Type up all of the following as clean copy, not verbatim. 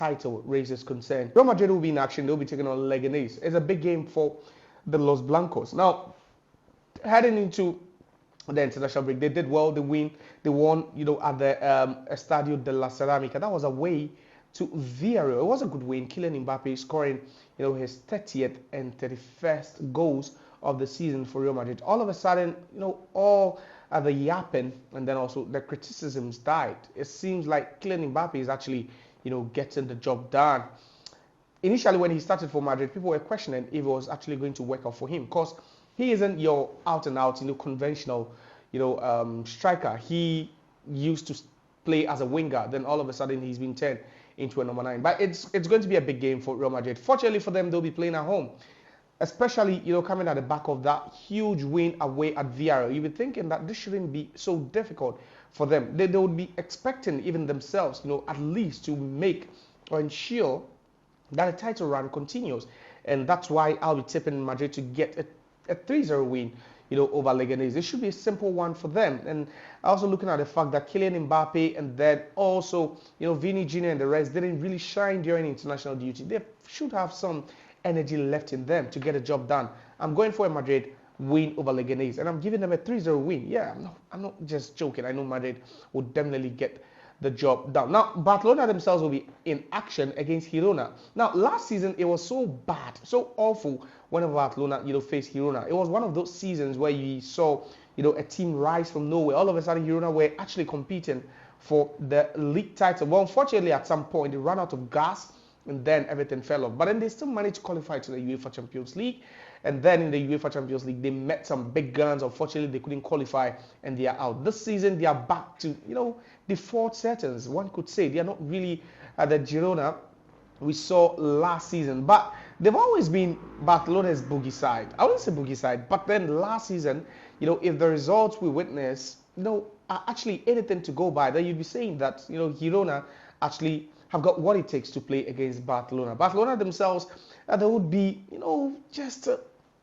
title race is concerned. Real Madrid will be in action. They'll be taking on Leganés. It's a big game for the Los Blancos. Now, heading into the international break, they did well. They won, at the Estadio de la Ceramica. That was away to Villarreal. It was a good win. Kylian Mbappe scoring, his 30th and 31st goals of the season for Real Madrid. All of a sudden, all the yapping and then also the criticisms died. It seems like Kylian Mbappe is actually, getting the job done. Initially, when he started for Madrid, people were questioning if it was actually going to work out for him, because he isn't your out-and-out, conventional, striker. He used to play as a winger. Then all of a sudden, he's been turned into a number 9. But it's going to be a big game for Real Madrid. Fortunately for them, they'll be playing at home, especially, coming at the back of that huge win away at Villarreal. You'll be thinking that this shouldn't be so difficult for them. They would be expecting even themselves, at least to make or ensure that the title run continues. And that's why I'll be tipping Madrid to get a 3-0 win, over Leganés. It should be a simple one for them. And also looking at the fact that Kylian Mbappe and then also, Vini Jr. and the rest didn't really shine during international duty. They should have some energy left in them to get the job done. I'm going for a Madrid win over Leganés, and I'm giving them a 3-0 win. Yeah, I'm not just joking. I know Madrid will definitely get the job done. Now, Barcelona themselves will be in action against Girona. Now, last season, it was so bad, so awful whenever Barcelona, faced Girona. It was one of those seasons where you saw, a team rise from nowhere. All of a sudden, Girona were actually competing for the league title. Well, unfortunately, at some point, they ran out of gas, and then everything fell off. But then they still managed to qualify to the UEFA Champions League. And then in the UEFA Champions League, they met some big guns. Unfortunately, they couldn't qualify, and they are out. This season, they are back to, default settings. One could say they are not really at the Girona we saw last season. But they've always been Barcelona's boogie side. I wouldn't say boogie side, but then last season, if the results we witness, are actually anything to go by, then you'd be saying that, Girona actually have got what it takes to play against Barcelona. Barcelona themselves, they would be, just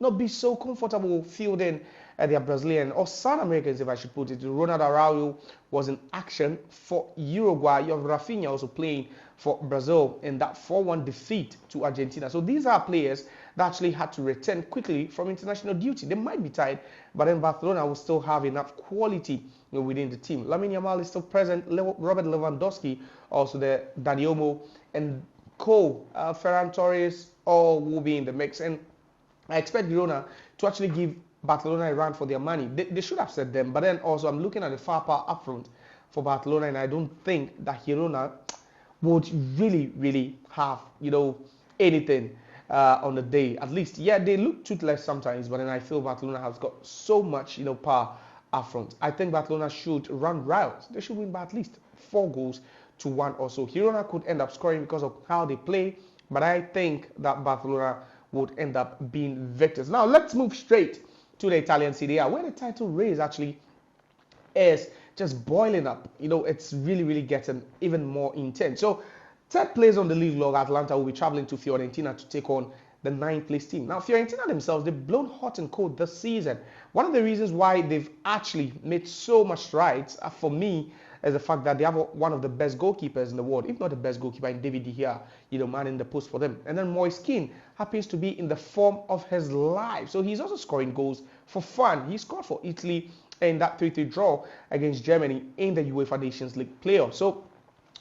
not be so comfortable fielding their Brazilian or South Americans, if I should put it. Ronald Araujo was in action for Uruguay. You have Rafinha also playing for Brazil in that 4-1 defeat to Argentina. So these are players that actually had to return quickly from international duty. They might be tired, but then Barcelona will still have enough quality within the team. Lamine Yamal is still present. Robert Lewandowski, also the Dani Olmo, and Ferran Torres, all will be in the mix. And I expect Girona to actually give Barcelona a run for their money. They should have said them, but then also I'm looking at the far power up front for Barcelona, and I don't think that Girona would really have, anything on the day. At least, yeah, they look toothless sometimes, but then I feel Barcelona has got so much, power up front. I think Barcelona should run riot. They should win by at least 4-1 or so. Girona could end up scoring because of how they play, but I think that Barcelona would end up being victors. Now, let's move straight to the Italian Serie A, where the title race actually is just boiling up. It's really getting even more intense. So, third place on the league log, Atalanta will be traveling to Fiorentina to take on the 9th place team. Now, Fiorentina themselves, they've blown hot and cold this season. One of the reasons why they've actually made so much strides, for me, is the fact that they have one of the best goalkeepers in the world, if not the best goalkeeper, in David De Gea, manning the post for them. And then Moise Kean happens to be in the form of his life. So he's also scoring goals for fun. He scored for Italy in that 3-3 draw against Germany in the UEFA Nations League playoff. So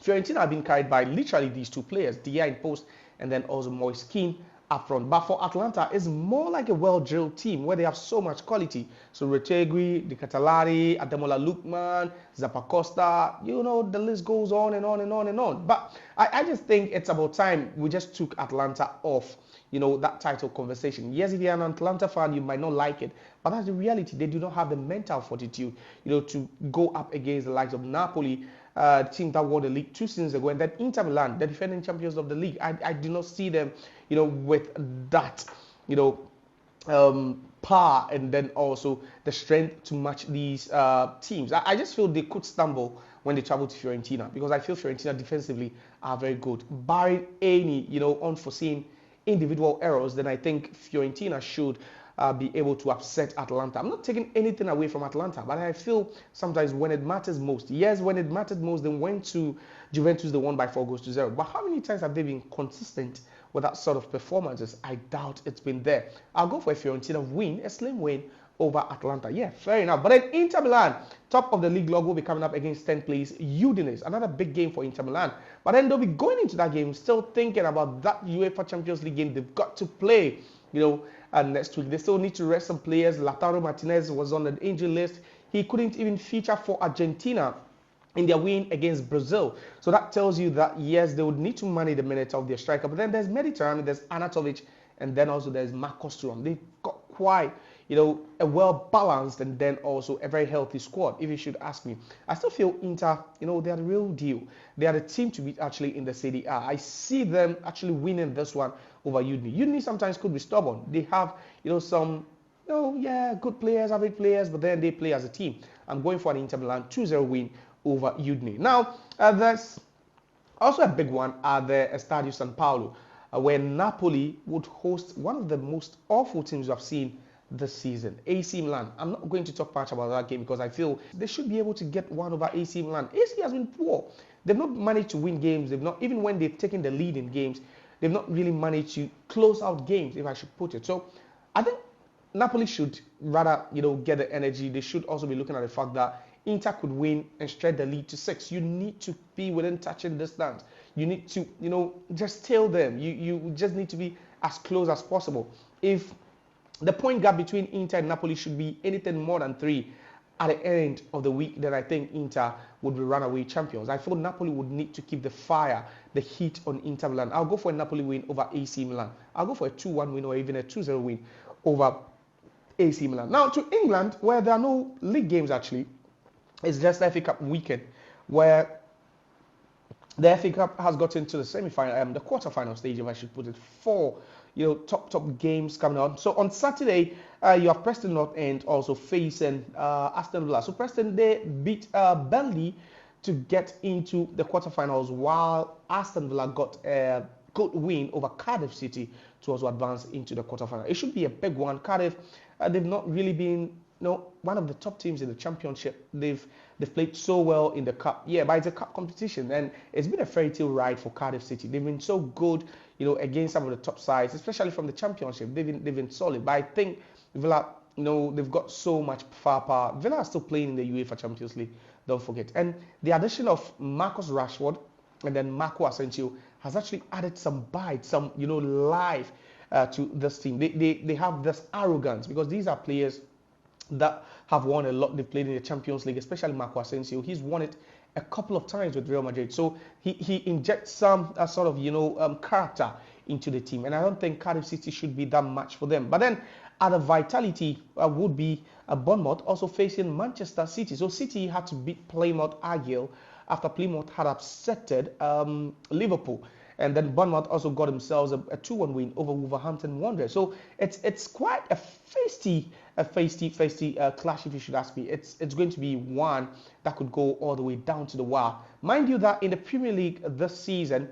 Fiorentina have been carried by literally these two players, De Gea in post and then also Moise Kean up front. But for Atalanta, it's more like a well-drilled team where they have so much quality. So Retegui, Di Catalari, Ademola Lookman, Zappacosta, the list goes on and on and on and on. But I just think it's about time we just took Atalanta off, that title conversation. Yes, if you're an Atalanta fan, you might not like it, but that's the reality. They do not have the mental fortitude, to go up against the likes of Napoli, team that won the league 2 seasons ago, and then Inter Milan, the defending champions of the league. I do not see them, with that, power and then also the strength to match these teams. I just feel they could stumble when they travel to Fiorentina, because I feel Fiorentina defensively are very good. Barring any, unforeseen individual errors, then I think Fiorentina should be able to upset Atlanta. I'm not taking anything away from Atlanta, but I feel sometimes when it matters most, yes, when it mattered most, they went to Juventus, they won by 4-0. But how many times have they been consistent with that sort of performances? I doubt it's been there. I'll go for a Fiorentina win, a slim win over Atlanta. Yeah, fair enough. But then Inter Milan, top of the league log, will be coming up against 10th place Udinese. Another big game for Inter Milan. But then they'll be going into that game still thinking about that UEFA Champions League game they've got to play, next week. They still need to rest some players. Lautaro Martinez was on the injury list. He couldn't even feature for Argentina in their win against Brazil. So that tells you that, yes, they would need to manage the minutes of their striker. But then there's Mediterranean, there's Anatovic, and then also there's Marcos Thuram. They've got quite, a well-balanced and then also a very healthy squad, if you should ask me. I still feel Inter, they are the real deal. They are the team to beat actually in the Serie A. I see them actually winning this one over Udine. Udine sometimes could be stubborn. They have, some, good players, average players, but then they play as a team. I'm going for an Inter Milan 2-0 win over Udine. Now, there's also a big one at the Estadio San Paolo, where Napoli would host one of the most awful teams I've seen this season, AC Milan. I'm not going to talk much about that game because I feel they should be able to get one over AC Milan. AC has been poor. They've not managed to win games. They've not, even when they've taken the lead in games, they've not really managed to close out games, if I should put it. So I think Napoli should rather, get the energy. They should also be looking at the fact that Inter could win and stretch the lead to 6. You need to be within touching distance. You need to, just tail them. You just need to be as close as possible. If the point gap between Inter and Napoli should be anything more than 3 at the end of the week, then I think Inter would be runaway champions. I thought Napoli would need to keep the fire, the heat on Inter Milan. I'll go for a Napoli win over AC Milan. I'll go for a 2-1 win or even a 2-0 win over AC Milan. Now to England, where there are no league games actually. It's just the FA Cup weekend, where the FA Cup has gotten to the semi-final, the quarter-final stage, if I should put it. 4, top games coming on. So on Saturday, you have Preston North End also facing Aston Villa. So Preston, they beat Burnley to get into the quarterfinals, while Aston Villa got a good win over Cardiff City to also advance into the quarterfinal. It should be a big one. Cardiff, they've not really been one of the top teams in the championship. They've played so well in the cup. Yeah, but it's a cup competition, and it's been a fairy tale ride for Cardiff City. They've been so good, against some of the top sides, especially from the championship. They've been solid. But I think Villa, they've got so much firepower. Villa are still playing in the UEFA Champions League. Don't forget. And the addition of Marcus Rashford and then Marco Asensio has actually added some bite, some life to this team. They have this arrogance because these are players that have won a lot. They've played in the Champions League, especially Marco Asensio. He's won it a couple of times with Real Madrid. So he injects some sort of character into the team. And I don't think Cardiff City should be that much for them. But then other vitality would be Bournemouth also facing Manchester City. So City had to beat Plymouth Argyle after Plymouth had upsetted Liverpool. And then Bournemouth also got themselves a 2-1 win over Wolverhampton Wanderers. So it's quite a feisty clash, if you should ask me. It's going to be one that could go all the way down to the wire. Mind you that in the Premier League this season,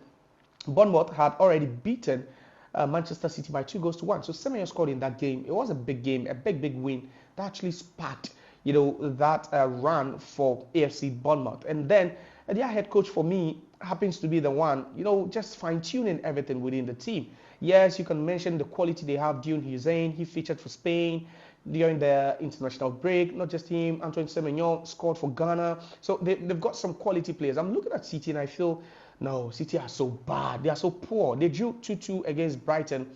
Bournemouth had already beaten Manchester City by 2-1. So Semenyo scored in that game. It was a big game, a big win that actually sparked, that run for AFC Bournemouth. And then their head coach for me happens to be the one, just fine-tuning everything within the team. Yes, you can mention the quality they have. Dune Hussein, he featured for Spain during the international break. Not just him, Antoine Semenyo scored for Ghana. So they've got some quality players. I'm looking at City and I feel, no, City are so bad. They are so poor. They drew 2-2 against Brighton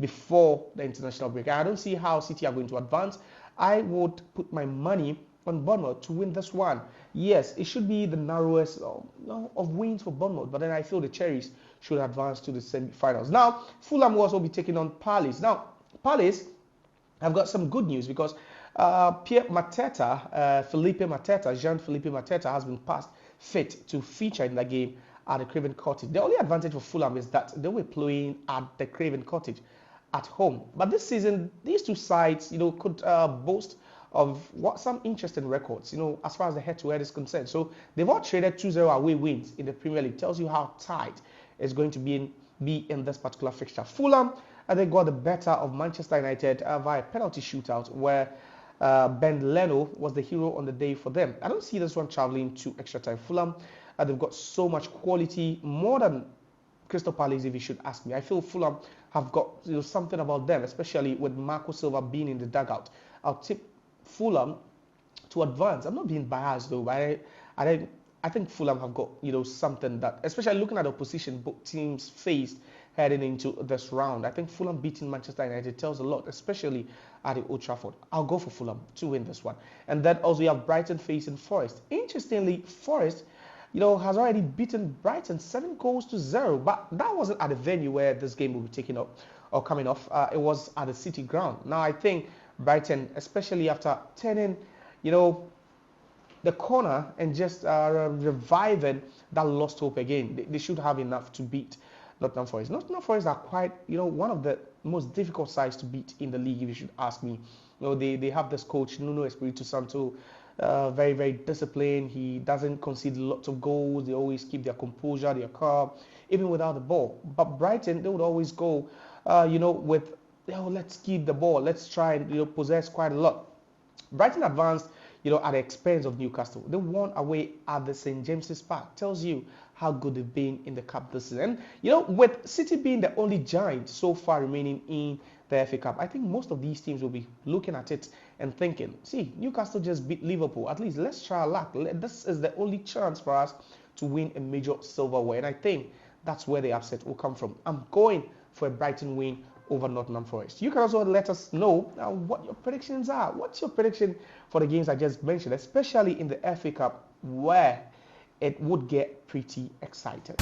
before the international break. I don't see how City are going to advance. I would put my money on Bournemouth to win this one. Yes, it should be the narrowest of wins for Bournemouth, but then I feel the Cherries should advance to the semi-finals. Now, Fulham will also be taking on Palace. Now, Palace have got some good news because Jean-Philippe Mateta has been passed fit to feature in the game at the Craven Cottage. The only advantage for Fulham is that they were playing at the Craven Cottage at home. But this season, these two sides, could boast of some interesting records, as far as the head-to-head is concerned. So they've all traded 2-0 away wins in the Premier League. Tells you how tight it's going to be in this particular fixture. Fulham, they got the better of Manchester United via penalty shootout, where Ben Leno was the hero on the day for them. I don't see this one traveling to extra time. Fulham, they've got so much quality, more than Crystal Palace, if you should ask me. I feel Fulham have got something about them, especially with Marco Silva being in the dugout. I'll tip Fulham to advance. I'm not being biased though, but I think Fulham have got something that, especially looking at the opposition both teams faced heading into this round. I think Fulham beating Manchester United tells a lot, especially at the Old Trafford. I'll go for Fulham to win this one. And then also you have Brighton facing Forest. Interestingly, Forest has already beaten Brighton 7-0, but that wasn't at the venue where this game will be taken up or coming off. It was at the City ground. Now I think Brighton, especially after turning, the corner and just reviving that lost hope again, they should have enough to beat Nottingham Forest. Nottingham Forest are quite, one of the most difficult sides to beat in the league, if you should ask me. They have this coach, Nuno Espirito Santo, very, very disciplined. He doesn't concede lots of goals. They always keep their composure, their calm, even without the ball. But Brighton, they would always go, with, let's keep the ball. Let's try and, possess quite a lot. Brighton advanced, at the expense of Newcastle. They won away at the St. James's Park. Tells you how good they've been in the cup this season. With City being the only giant so far remaining in the FA Cup, I think most of these teams will be looking at it and thinking, see, Newcastle just beat Liverpool. At least let's try our luck. This is the only chance for us to win a major silverware. And I think that's where the upset will come from. I'm going for a Brighton win over Nottingham Forest. You can also let us know what your predictions are. What's your prediction for the games I just mentioned, especially in the FA Cup, where it would get pretty exciting?